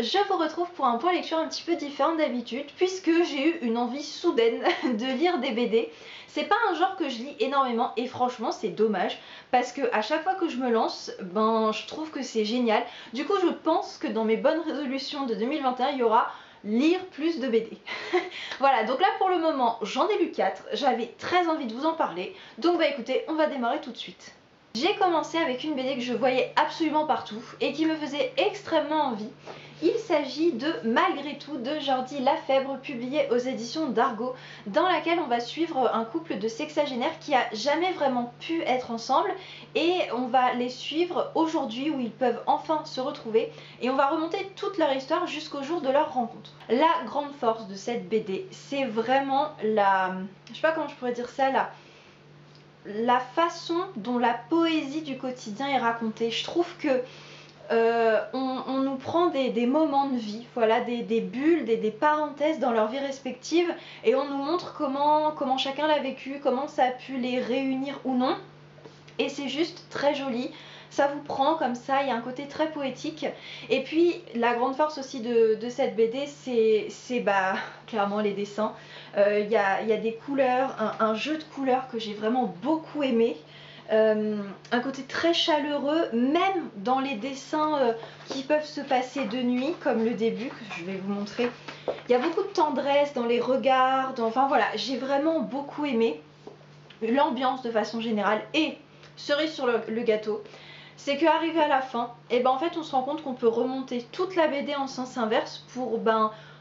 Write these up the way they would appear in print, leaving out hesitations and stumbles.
je vous retrouve pour un point lecture un petit peu différent d'habitude puisque j'ai eu une envie soudaine de lire des BD. C'est pas un genre que je lis énormément et franchement c'est dommage parce que à chaque fois que je me lance, je trouve que c'est génial. Du coup je pense que dans mes bonnes résolutions de 2021 il y aura lire plus de BD. Voilà, donc là pour le moment j'en ai lu 4, j'avais très envie de vous en parler, donc écoutez, on va démarrer tout de suite. J'ai commencé avec une BD que je voyais absolument partout et qui me faisait extrêmement envie. Il s'agit de Malgré tout de Jordi Lafèbre, publié aux éditions d'Argo, dans laquelle on va suivre un couple de sexagénaires qui a jamais vraiment pu être ensemble et on va les suivre aujourd'hui où ils peuvent enfin se retrouver et on va remonter toute leur histoire jusqu'au jour de leur rencontre. La grande force de cette BD, c'est vraiment je sais pas comment je pourrais dire ça, la façon dont la poésie du quotidien est racontée. Je trouve que on nous prend des moments de vie, voilà, des bulles, des parenthèses dans leur vie respective et on nous montre comment chacun l'a vécu, comment ça a pu les réunir ou non. Et c'est juste très joli, ça vous prend comme ça, il y a un côté très poétique. Et puis la grande force aussi de cette BD, c'est clairement les dessins. Il y a des couleurs, un jeu de couleurs que j'ai vraiment beaucoup aimé. Un côté très chaleureux, même dans les dessins qui peuvent se passer de nuit, comme le début que je vais vous montrer. Il y a beaucoup de tendresse dans les regards, enfin voilà, j'ai vraiment beaucoup aimé l'ambiance de façon générale. Et cerise sur le gâteau, c'est qu'arrivé à la fin, en fait on se rend compte qu'on peut remonter toute la BD en sens inverse pour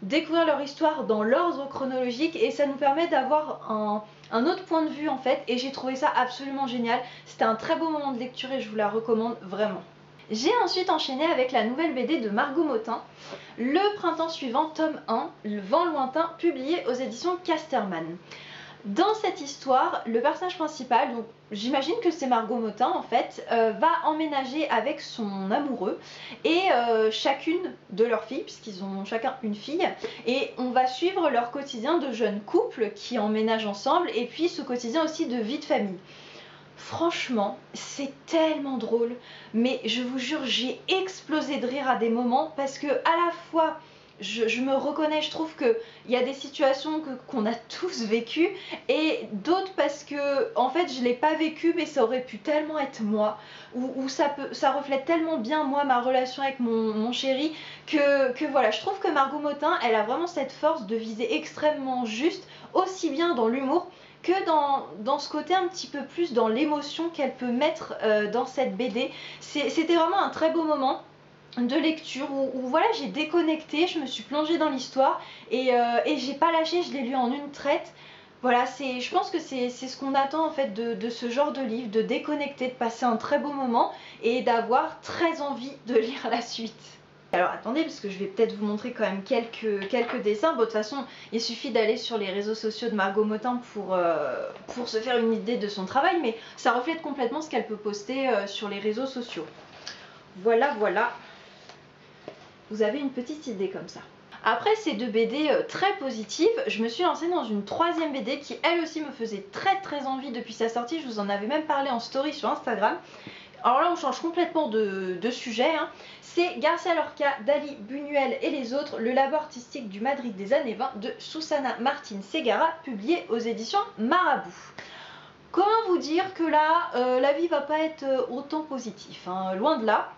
découvrir leur histoire dans l'ordre chronologique et ça nous permet d'avoir un autre point de vue en fait, et j'ai trouvé ça absolument génial. C'était un très beau moment de lecture et je vous la recommande vraiment. J'ai ensuite enchaîné avec la nouvelle BD de Margot Motin, Le printemps suivant, tome 1, Le vent lointain, publié aux éditions Casterman. Dans cette histoire, le personnage principal, donc j'imagine que c'est Margot Motin en fait, va emménager avec son amoureux et chacune de leurs filles, puisqu'ils ont chacun une fille, et on va suivre leur quotidien de jeunes couples qui emménagent ensemble et puis ce quotidien aussi de vie de famille. Franchement, c'est tellement drôle, mais je vous jure, j'ai explosé de rire à des moments parce que à la fois je me reconnais, je trouve qu'il y a des situations qu'on a tous vécues et d'autres parce que en fait je l'ai pas vécu mais ça aurait pu tellement être moi, ou ça reflète tellement bien moi ma relation avec mon chéri que voilà, je trouve que Margot Motin elle a vraiment cette force de viser extrêmement juste, aussi bien dans l'humour que dans ce côté un petit peu plus dans l'émotion qu'elle peut mettre dans cette BD. C'était vraiment un très beau moment de lecture où voilà, j'ai déconnecté, je me suis plongée dans l'histoire et j'ai pas lâché, je l'ai lu en une traite. Voilà, je pense que c'est ce qu'on attend en fait de ce genre de livre, de déconnecter, de passer un très beau moment et d'avoir très envie de lire la suite. Alors attendez, parce que je vais peut-être vous montrer quand même quelques dessins. Bon, de toute façon, il suffit d'aller sur les réseaux sociaux de Margot Motin pour se faire une idée de son travail, mais ça reflète complètement ce qu'elle peut poster sur les réseaux sociaux. Voilà, voilà. Vous avez une petite idée comme ça. Après ces deux BD très positives, je me suis lancée dans une troisième BD qui elle aussi me faisait très envie depuis sa sortie. Je vous en avais même parlé en story sur Instagram. Alors là on change complètement de sujet, hein. C'est Garcia Lorca, Dali, Buñuel et les autres, le labo artistique du Madrid des années 20 de Susana Martín Segarra, publié aux éditions Marabout. Comment vous dire que là, la vie va pas être autant positive, hein, loin de là,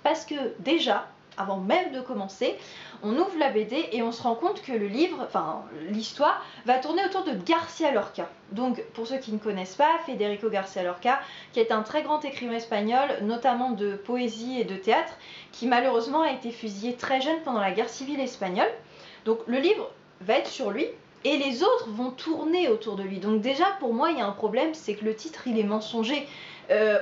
parce que déjà, avant même de commencer, on ouvre la BD et on se rend compte que l'histoire va tourner autour de Garcia Lorca. Donc pour ceux qui ne connaissent pas, Federico Garcia Lorca, qui est un très grand écrivain espagnol, notamment de poésie et de théâtre, qui malheureusement a été fusillé très jeune pendant la guerre civile espagnole. Donc le livre va être sur lui et les autres vont tourner autour de lui. Donc déjà pour moi il y a un problème, c'est que le titre il est mensonger.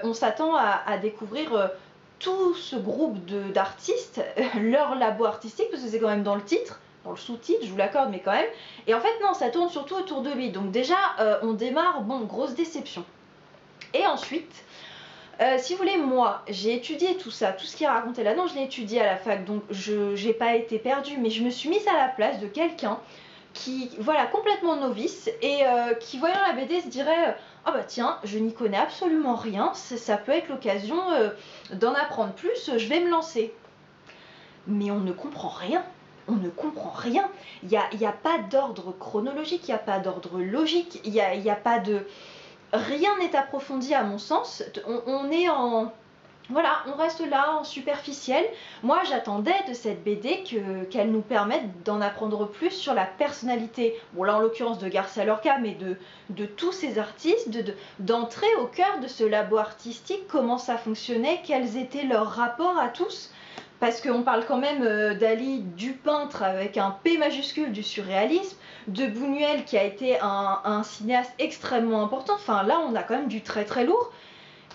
On s'attend à découvrir tout ce groupe d'artistes, leur labo artistique, parce que c'est quand même dans le titre, dans le sous-titre, je vous l'accorde, mais quand même. Et en fait, non, ça tourne surtout autour de lui. Donc déjà, on démarre, grosse déception. Et ensuite, si vous voulez, moi, j'ai étudié tout ça, tout ce qui est raconté là-dedans, je l'ai étudié à la fac, donc je n'ai pas été perdue, mais je me suis mise à la place de quelqu'un qui, voilà, complètement novice, et qui, voyant la BD, se dirait ah bah tiens, je n'y connais absolument rien, ça peut être l'occasion d'en apprendre plus, je vais me lancer. mais on ne comprend rien. On ne comprend rien. Il y a pas d'ordre chronologique, il n'y a pas d'ordre logique, il y a pas de... Rien n'est approfondi à mon sens. On est en... Voilà, on reste là en superficiel. Moi, j'attendais de cette BD qu'elle nous permette d'en apprendre plus sur la personnalité, bon là en l'occurrence de Garcia Lorca, mais de tous ces artistes, d'entrer au cœur de ce labo artistique, comment ça fonctionnait, quels étaient leurs rapports à tous. Parce qu'on parle quand même d'Ali, du peintre avec un P majuscule du surréalisme, de Buñuel qui a été un cinéaste extrêmement important. Enfin là, on a quand même du très très lourd.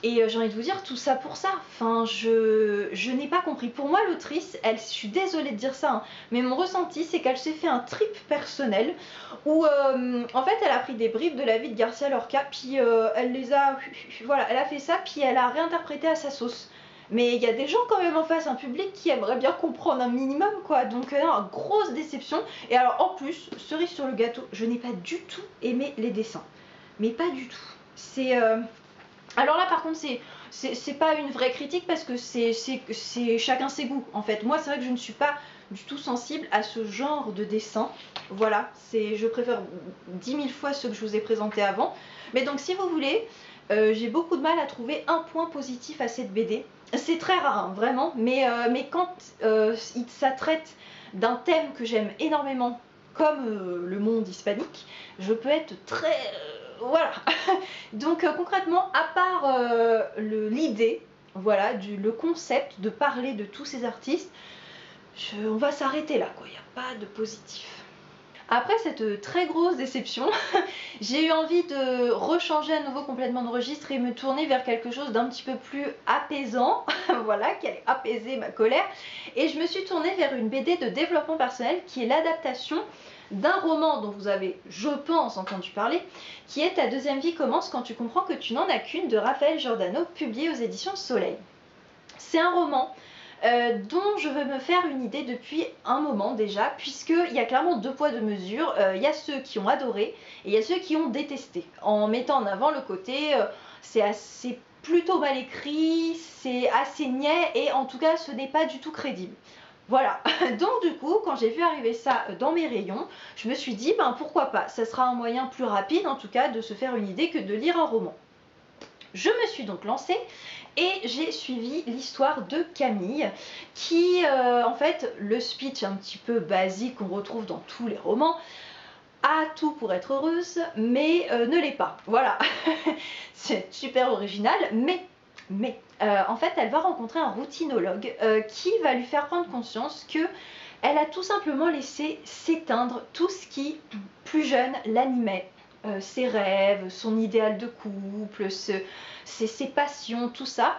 Et j'ai envie de vous dire, tout ça pour ça. Enfin, je n'ai pas compris. Pour moi, l'autrice, je suis désolée de dire ça, hein, mais mon ressenti, c'est qu'elle s'est fait un trip personnel où, en fait, elle a pris des bribes de la vie de Garcia Lorca, puis elle les a... Voilà, elle a fait ça, puis elle a réinterprété à sa sauce. Mais il y a des gens quand même en face, un public qui aimerait bien comprendre un minimum, quoi. Donc, non, grosse déception. Et alors, en plus, cerise sur le gâteau, je n'ai pas du tout aimé les dessins. Mais pas du tout. C'est... Alors là par contre c'est pas une vraie critique parce que c'est chacun ses goûts en fait. Moi c'est vrai que je ne suis pas du tout sensible à ce genre de dessin. Voilà, je préfère 10 000 fois ceux que je vous ai présentés avant. Mais donc si vous voulez, j'ai beaucoup de mal à trouver un point positif à cette BD. C'est très rare hein, vraiment, mais quand ça traite d'un thème que j'aime énormément comme le monde hispanique, je peux être très... voilà. Donc concrètement, à part l'idée, voilà, le concept de parler de tous ces artistes, on va s'arrêter là, quoi. Il n'y a pas de positif. Après cette très grosse déception, j'ai eu envie de rechanger à nouveau complètement de registre et me tourner vers quelque chose d'un petit peu plus apaisant, voilà, qui allait apaiser ma colère. Et je me suis tournée vers une BD de développement personnel qui est l'adaptation d'un roman dont vous avez, je pense, entendu parler, qui est Ta deuxième vie commence quand tu comprends que tu n'en as qu'une, de Raphaël Giordano, publié aux éditions Soleil. C'est un roman dont je veux me faire une idée depuis un moment déjà, puisqu'il y a clairement deux poids deux mesures. Il y a ceux qui ont adoré et il y a ceux qui ont détesté, en mettant en avant le côté c'est plutôt mal écrit, c'est assez niais et en tout cas ce n'est pas du tout crédible. Voilà, donc du coup, quand j'ai vu arriver ça dans mes rayons, je me suis dit, ben pourquoi pas, ça sera un moyen plus rapide en tout cas de se faire une idée que de lire un roman. Je me suis donc lancée et j'ai suivi l'histoire de Camille qui, en fait, le speech un petit peu basique qu'on retrouve dans tous les romans, a tout pour être heureuse, mais ne l'est pas. Voilà, c'est super original, mais en fait, elle va rencontrer un routinologue qui va lui faire prendre conscience que elle a tout simplement laissé s'éteindre tout ce qui, plus jeune, l'animait. Ses rêves, son idéal de couple, ses passions, tout ça,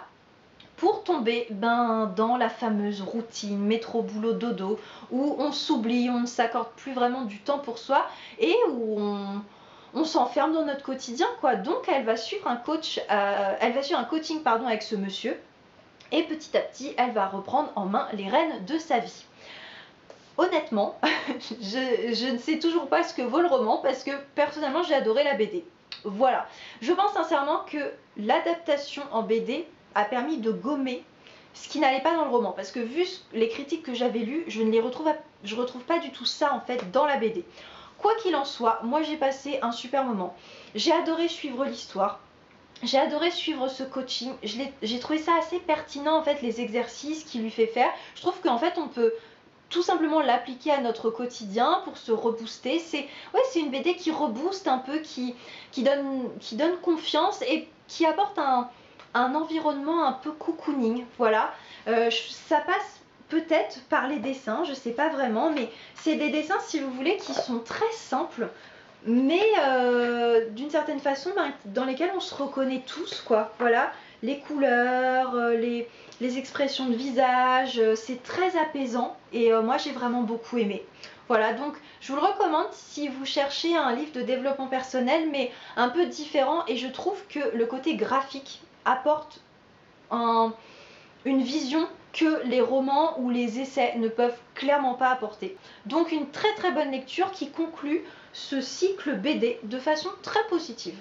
pour tomber dans la fameuse routine métro boulot dodo où on s'oublie, on ne s'accorde plus vraiment du temps pour soi et où on s'enferme dans notre quotidien, quoi. Donc elle va suivre un coaching avec ce monsieur et petit à petit elle va reprendre en main les rênes de sa vie. Honnêtement, je ne sais toujours pas ce que vaut le roman parce que personnellement j'ai adoré la BD. Voilà, je pense sincèrement que l'adaptation en BD a permis de gommer ce qui n'allait pas dans le roman parce que vu les critiques que j'avais lues, je retrouve pas du tout ça en fait dans la BD. Quoi qu'il en soit, moi j'ai passé un super moment. J'ai adoré suivre l'histoire. J'ai adoré suivre ce coaching. J'ai trouvé ça assez pertinent en fait les exercices qu'il lui fait faire. Je trouve qu'en fait on peut tout simplement l'appliquer à notre quotidien pour se rebooster. C'est une BD qui rebooste un peu, qui donne confiance et qui apporte un environnement un peu cocooning. Voilà, ça passe peut-être par les dessins, je sais pas vraiment, mais c'est des dessins si vous voulez qui sont très simples, mais d'une certaine façon dans lesquels on se reconnaît tous, quoi. Voilà, les couleurs, les expressions de visage, c'est très apaisant et moi j'ai vraiment beaucoup aimé. Voilà, donc je vous le recommande si vous cherchez un livre de développement personnel mais un peu différent, et je trouve que le côté graphique apporte une vision que les romans ou les essais ne peuvent clairement pas apporter. Donc une très très bonne lecture qui conclut ce cycle BD de façon très positive.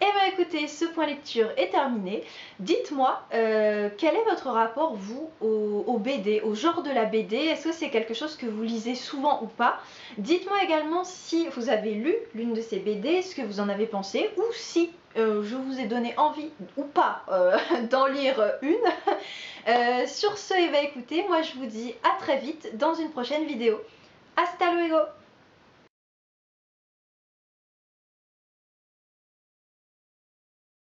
Et bien écoutez, ce point lecture est terminé. Dites-moi, quel est votre rapport, vous, au BD, au genre de la BD? Est-ce que c'est quelque chose que vous lisez souvent ou pas? Dites-moi également si vous avez lu l'une de ces BD, ce que vous en avez pensé, ou si je vous ai donné envie ou pas d'en lire une. Sur ce, et bien écoutez, moi je vous dis à très vite dans une prochaine vidéo. Hasta luego!